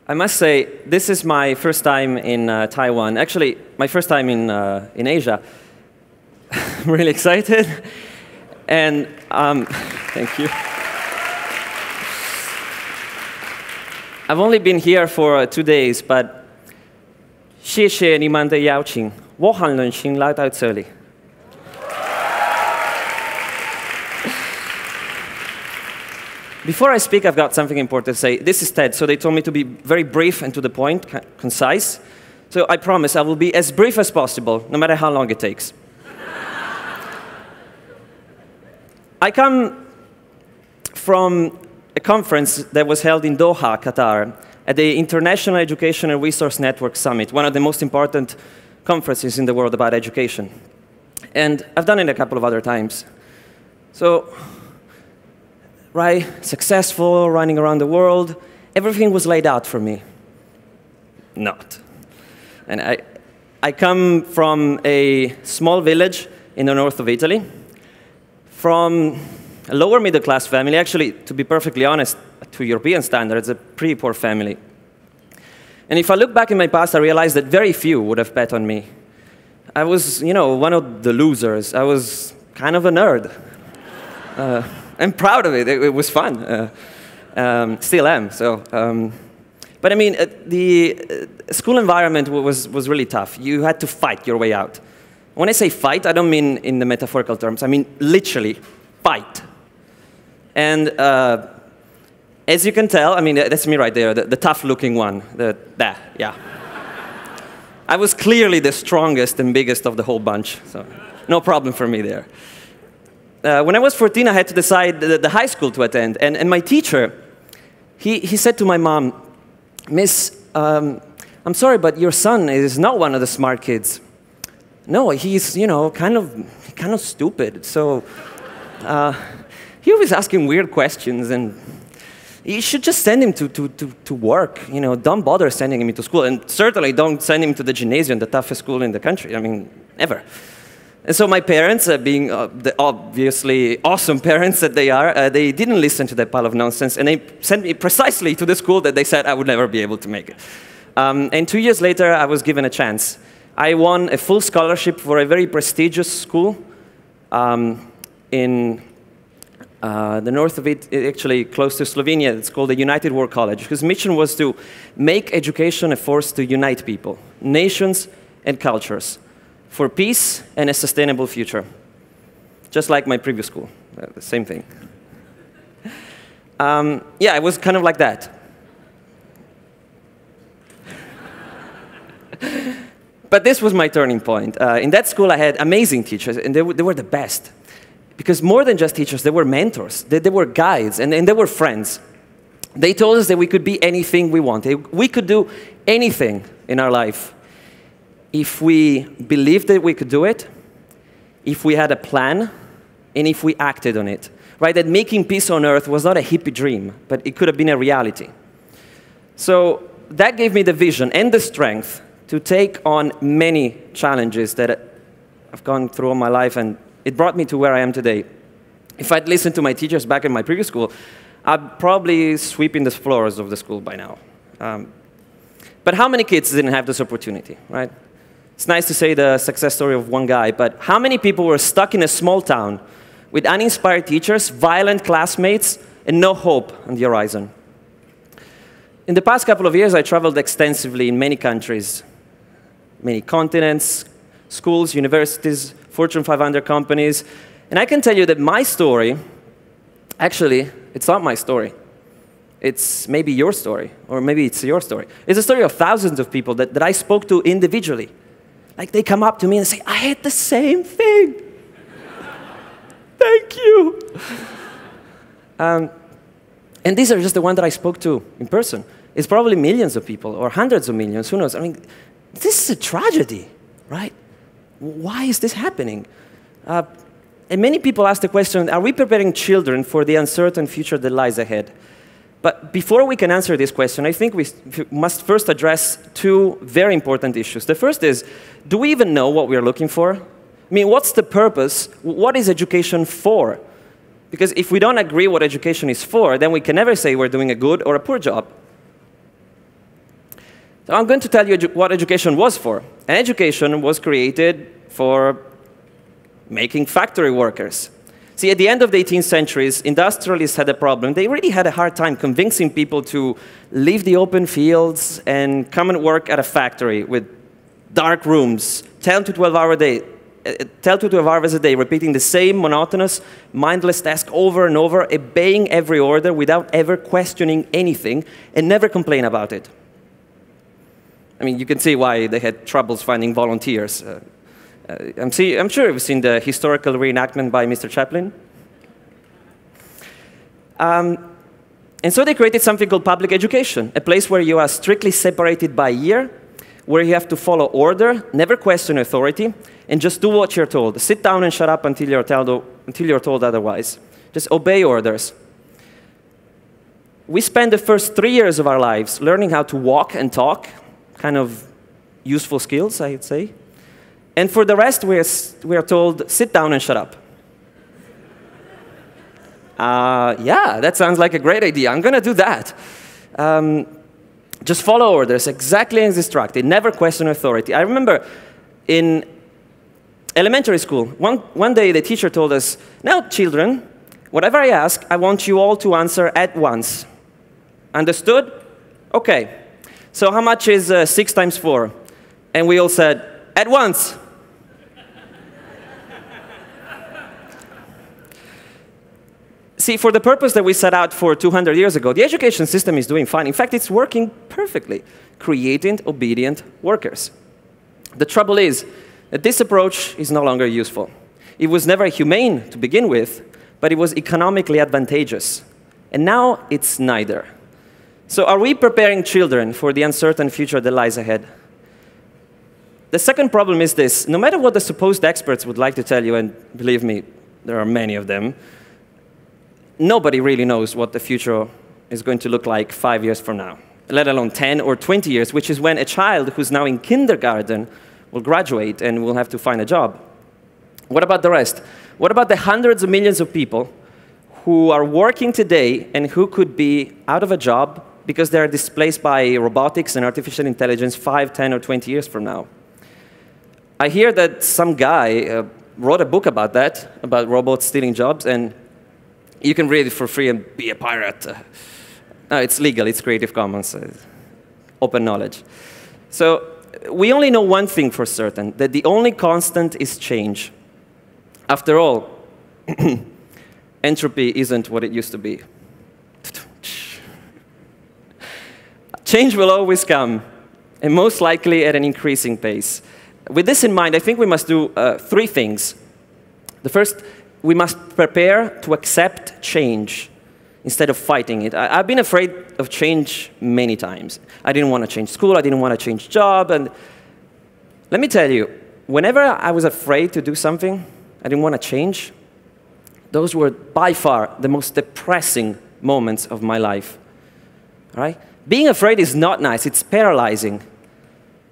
I must say, this is my first time in Taiwan. Actually, my first time in Asia. I'm really excited. And thank you. I've only been here for 2 days, but 谢谢你们的邀请，我很荣幸来到这里。Before I speak, I've got something important to say. This is TED, so they told me to be very brief and to the point, concise. So I promise I will be as brief as possible, no matter how long it takes. I come from a conference that was held in Doha, Qatar, at the International Education and Resource Network Summit, one of the most important conferences in the world about education. And I've done it a couple of other times. So, right, successful, running around the world, everything was laid out for me. Not. And I come from a small village in the north of Italy, from a lower middle class family. Actually, to be perfectly honest, to European standards, a pretty poor family. And if I look back in my past, I realized that very few would have bet on me. I was, one of the losers. I was kind of a nerd. I'm proud of it. It was fun. Still am. So, but I mean, the school environment was really tough. You had to fight your way out. When I say fight, I don't mean in the metaphorical terms. I mean literally fight. And as you can tell, I mean, that's me right there, the tough-looking one. Yeah. I was clearly the strongest and biggest of the whole bunch, so no problem for me there. When I was 14, I had to decide the high school to attend. And my teacher, he said to my mom, Miss, I'm sorry, but your son is not one of the smart kids. No, he's, kind of stupid. So he was asking weird questions, and you should just send him to work. Don't bother sending him to school. And certainly don't send him to the gymnasium, the toughest school in the country. I mean, ever. And so my parents, being the obviously awesome parents that they are, they didn't listen to that pile of nonsense, and they sent me precisely to the school that they said I would never be able to make it. And 2 years later, I was given a chance. I won a full scholarship for a very prestigious school in the north of it, actually close to Slovenia. It's called the United World College, whose mission was to make education a force to unite people, nations, and cultures, for peace and a sustainable future. Just like my previous school, the same thing. Yeah, it was kind of like that. But this was my turning point. In that school, I had amazing teachers, and they were the best. Because more than just teachers, they were mentors, they were guides, and they were friends. They told us that we could be anything we wanted. We could do anything in our life if we believed that we could do it, if we had a plan, and if we acted on it. Right? That making peace on earth was not a hippie dream, but it could have been a reality. So that gave me the vision and the strength to take on many challenges that I've gone through all my life, and it brought me to where I am today. If I'd listened to my teachers back in my previous school, I'd probably sweeping the floors of the school by now. But how many kids didn't have this opportunity, right? It's nice to say the success story of one guy, but how many people were stuck in a small town with uninspired teachers, violent classmates, and no hope on the horizon? In the past couple of years, I traveled extensively in many countries, many continents, schools, universities, Fortune 500 companies, and I can tell you that my story, actually, it's not my story. It's maybe your story, or maybe it's your story. It's a story of thousands of people that I spoke to individually. Like, they come up to me and say, I had the same thing. Thank you. And these are just the ones that I spoke to in person. It's probably millions of people, or hundreds of millions, who knows? I mean, this is a tragedy, right? Why is this happening? And many people ask the question, are we preparing children for the uncertain future that lies ahead? But before we can answer this question, I think we must first address two very important issues. The first is, do we even know what we're looking for? I mean, what's the purpose? What is education for? Because if we don't agree what education is for, then we can never say we're doing a good or a poor job. So I'm going to tell you what education was for. And education was created for making factory workers. See, at the end of the 18th centuries, industrialists had a problem. They really had a hard time convincing people to leave the open fields and come and work at a factory with dark rooms, 10 to 12 hours a day, repeating the same monotonous, mindless task over and over, obeying every order without ever questioning anything, and never complain about it. I mean, you can see why they had troubles finding volunteers. I'm sure you've seen the historical reenactment by Mr. Chaplin. And so they created something called public education, a place where you are strictly separated by year, where you have to follow order, never question authority, and just do what you're told. Sit down and shut up until you're told otherwise. Just obey orders. We spend the first 3 years of our lives learning how to walk and talk, kind of useful skills, I'd say. And for the rest, we are told, sit down and shut up. Yeah, that sounds like a great idea. I'm going to do that. Just follow orders, exactly as instructed. Never question authority. I remember in elementary school, one day the teacher told us, now, children, whatever I ask, I want you all to answer at once. Understood? OK. So how much is 6 times 4? And we all said, at once. See, for the purpose that we set out for 200 years ago, the education system is doing fine. In fact, it's working perfectly, creating obedient workers. The trouble is that this approach is no longer useful. It was never humane to begin with, but it was economically advantageous. And now it's neither. So are we preparing children for the uncertain future that lies ahead? The second problem is this. No matter what the supposed experts would like to tell you, and believe me, there are many of them, nobody really knows what the future is going to look like 5 years from now, let alone 10 or 20 years, which is when a child who's now in kindergarten will graduate and will have to find a job. What about the rest? What about the hundreds of millions of people who are working today and who could be out of a job because they are displaced by robotics and artificial intelligence 5, 10, or 20 years from now? I hear that some guy wrote a book about that, about robots stealing jobs, and you can read it for free and be a pirate. No, it's legal, it's Creative Commons, open knowledge. So we only know one thing for certain, that the only constant is change. After all, entropy isn't what it used to be. Change will always come, and most likely at an increasing pace. With this in mind, I think we must do 3 things. The first, we must prepare to accept change instead of fighting it. I've been afraid of change many times. I didn't want to change school. I didn't want to change job. And let me tell you, whenever I was afraid to do something, I didn't want to change, those were by far the most depressing moments of my life. All right? Being afraid is not nice. It's paralyzing.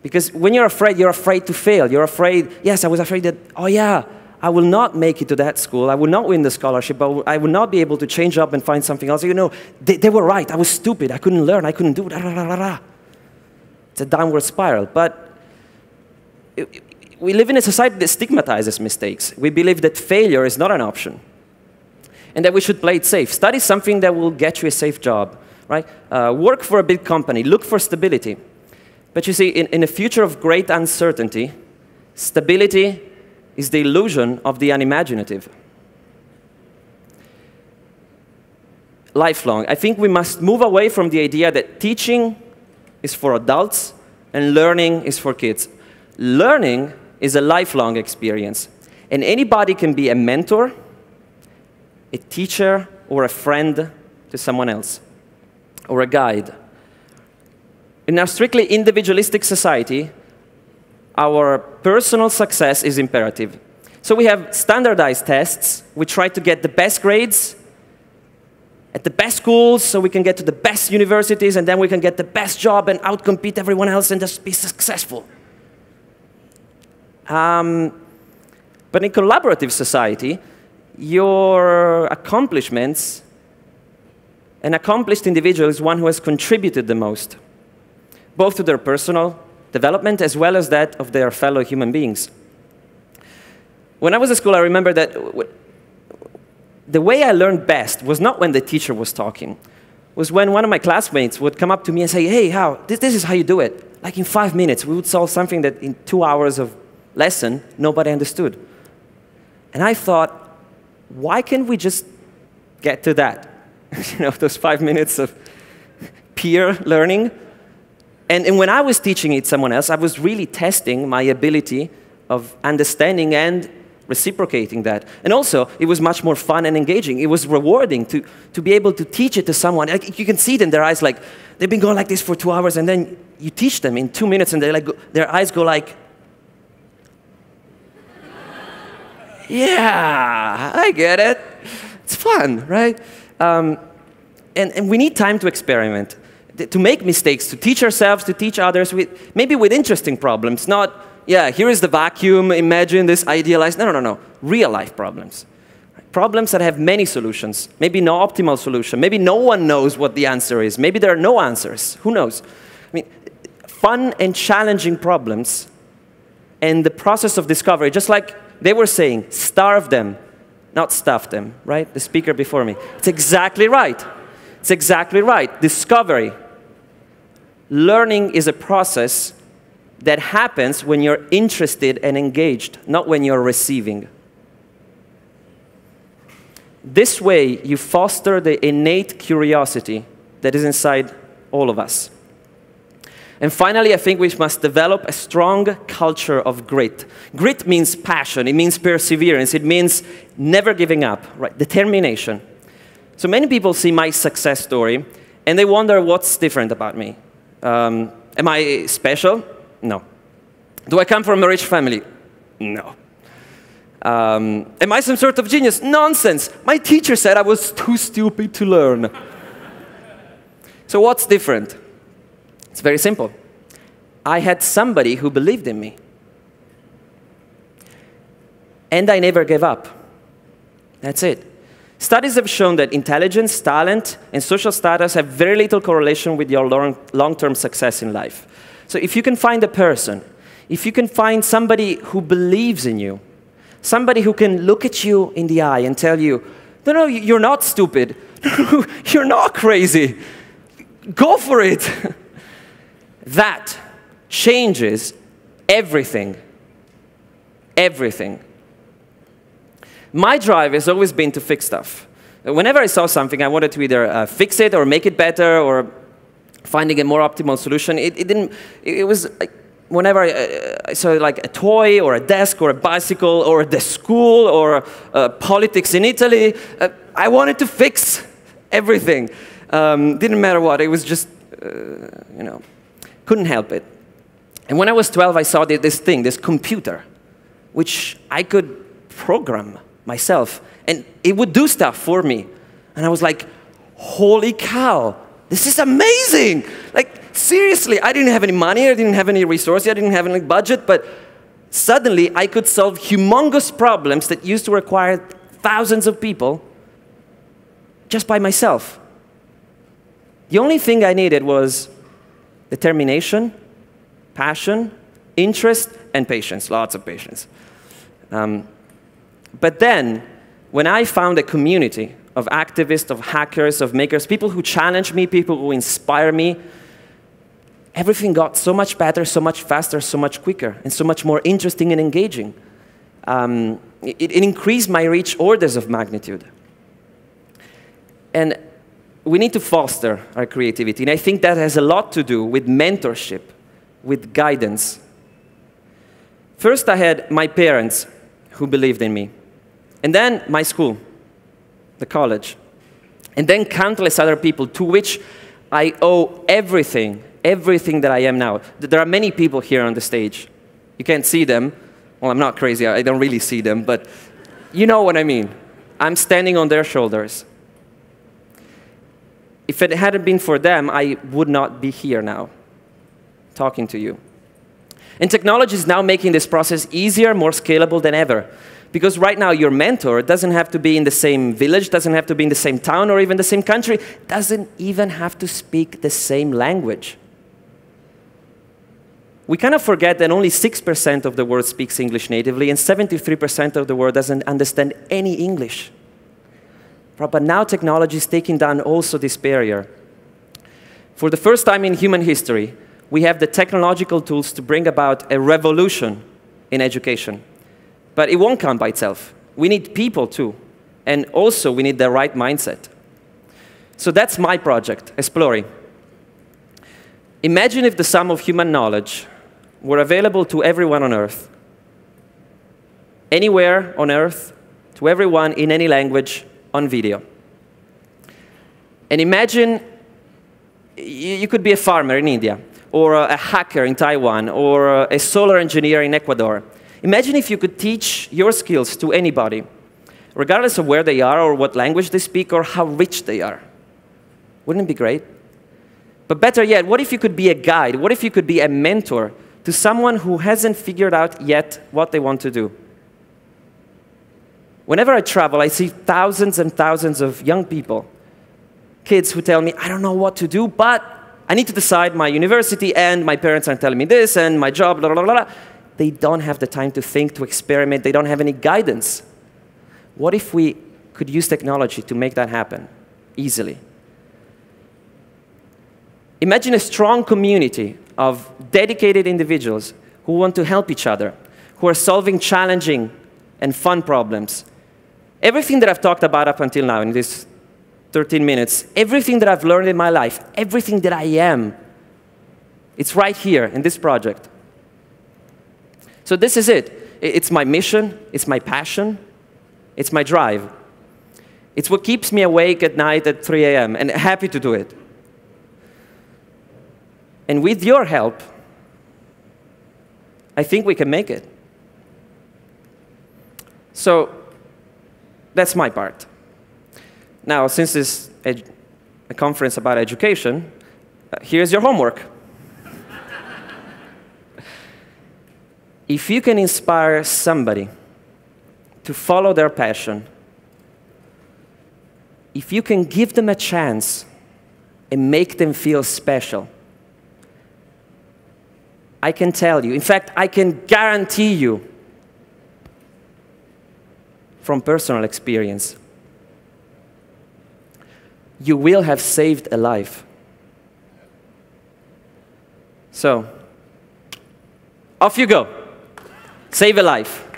Because when you're afraid to fail. You're afraid, yes, I was afraid that, oh yeah, I will not make it to that school. I will not win the scholarship. I will not be able to change up and find something else. You know, they were right. I was stupid. I couldn't learn. I couldn't do it. It's a downward spiral. But we live in a society that stigmatizes mistakes. We believe that failure is not an option and that we should play it safe. Study something that will get you a safe job. Right? Work for a big company. Look for stability. But you see, in a future of great uncertainty, stability is the illusion of the unimaginative. Lifelong. I think we must move away from the idea that teaching is for adults and learning is for kids. Learning is a lifelong experience. And anybody can be a mentor, a teacher, or a friend to someone else, or a guide. In our strictly individualistic society, our personal success is imperative. So we have standardized tests. We try to get the best grades at the best schools so we can get to the best universities, and then we can get the best job and outcompete everyone else and just be successful. But in collaborative society, your accomplishments, an accomplished individual is one who has contributed the most. both to their personal development as well as that of their fellow human beings. When I was at school, I remember that the way I learned best was not when the teacher was talking. It was when one of my classmates would come up to me and say, hey, this is how you do it. Like in 5 minutes, we would solve something that in 2 hours of lesson, nobody understood. And I thought, why can't we just get to that? You know, those 5 minutes of peer learning. And when I was teaching it to someone else, I was really testing my ability of understanding and reciprocating that. And also, it was much more fun and engaging. It was rewarding to be able to teach it to someone. Like, you can see it in their eyes, like, they've been going like this for 2 hours, and then you teach them in 2 minutes, and their eyes go like, yeah, I get it. It's fun, right? And we need time to experiment, to make mistakes, to teach ourselves, to teach others, maybe with interesting problems, not, yeah, here is the vacuum, imagine this idealized, no, real-life problems. Problems that have many solutions, maybe no optimal solution, maybe no one knows what the answer is, maybe there are no answers, who knows? I mean, fun and challenging problems, and the process of discovery, just like they were saying, starve them, not stuff them, right? The speaker before me. It's exactly right. It's exactly right. Discovery. Learning is a process that happens when you're interested and engaged, not when you're receiving. This way, you foster the innate curiosity that is inside all of us. And finally, I think we must develop a strong culture of grit. Grit means passion, it means perseverance, it means never giving up, right? Determination. So many people see my success story, and they wonder what's different about me. Am I special? No. Do I come from a rich family? No. Am I some sort of genius? Nonsense. My teacher said I was too stupid to learn. So what's different? It's very simple. I had somebody who believed in me. And I never gave up. That's it. Studies have shown that intelligence, talent, and social status have very little correlation with your long-term success in life. So if you can find a person, if you can find somebody who believes in you, somebody who can look at you in the eye and tell you, no, you're not stupid. You're not crazy. Go for it. That changes everything. Everything. My drive has always been to fix stuff. Whenever I saw something, I wanted to either fix it or make it better or finding a more optimal solution. It was like, whenever I saw like a toy or a desk or a bicycle or the school or politics in Italy, I wanted to fix everything. Didn't matter what. It was just, you know, couldn't help it. And when I was 12, I saw this thing, this computer, which I could program myself. And it would do stuff for me. And I was like, holy cow, this is amazing. Like, seriously, I didn't have any money, I didn't have any resources, I didn't have any budget, but suddenly I could solve humongous problems that used to require thousands of people just by myself. The only thing I needed was determination, passion, interest, and patience, lots of patience. But then, when I found a community of activists, of hackers, of makers, people who challenge me, people who inspire me, everything got so much better, so much faster, so much quicker, and so much more interesting and engaging. It increased my reach orders of magnitude. And we need to foster our creativity, and I think that has a lot to do with mentorship, with guidance. First, I had my parents who believed in me, and then my school, the college, and then countless other people to which I owe everything that I am now. There are many people here on the stage. You can't see them. Well, I'm not crazy. I don't really see them, but you know what I mean. I'm standing on their shoulders. If it hadn't been for them, I would not be here now, talking to you. And technology is now making this process easier, more scalable than ever. Because right now, your mentor doesn't have to be in the same village, doesn't have to be in the same town, or even the same country, doesn't even have to speak the same language. we kind of forget that only 6% of the world speaks English natively, and 73% of the world doesn't understand any English. But now technology is taking down also this barrier. For the first time in human history, we have the technological tools to bring about a revolution in education. But it won't come by itself. We need people too. And also, we need the right mindset. So that's my project, Exploring. Imagine if the sum of human knowledge were available to everyone on Earth, anywhere on Earth, to everyone in any language, on video. And imagine you could be a farmer in India, or a hacker in Taiwan, or a solar engineer in Ecuador. Imagine if you could teach your skills to anybody, regardless of where they are, or what language they speak, or how rich they are. Wouldn't it be great? But better yet, what if you could be a guide? What if you could be a mentor to someone who hasn't figured out yet what they want to do? Whenever I travel, I see thousands and thousands of young people, kids who tell me, I don't know what to do, but I need to decide my university, and my parents are telling me this, and my job, blah, blah, blah, blah. They don't have the time to think, to experiment. They don't have any guidance. What if we could use technology to make that happen easily? Imagine a strong community of dedicated individuals who want to help each other, who are solving challenging and fun problems. Everything that I've talked about up until now in this 13 minutes, everything that I've learned in my life, everything that I am, it's right here in this project. So this is it. It's my mission, it's my passion, it's my drive. It's what keeps me awake at night at 3 a.m. and happy to do it. And with your help, I think we can make it. So that's my part. Now, since this is a conference about education, here's your homework. If you can inspire somebody to follow their passion, if you can give them a chance and make them feel special, I can tell you, in fact, I can guarantee you from personal experience, you will have saved a life. So, off you go. Save a life.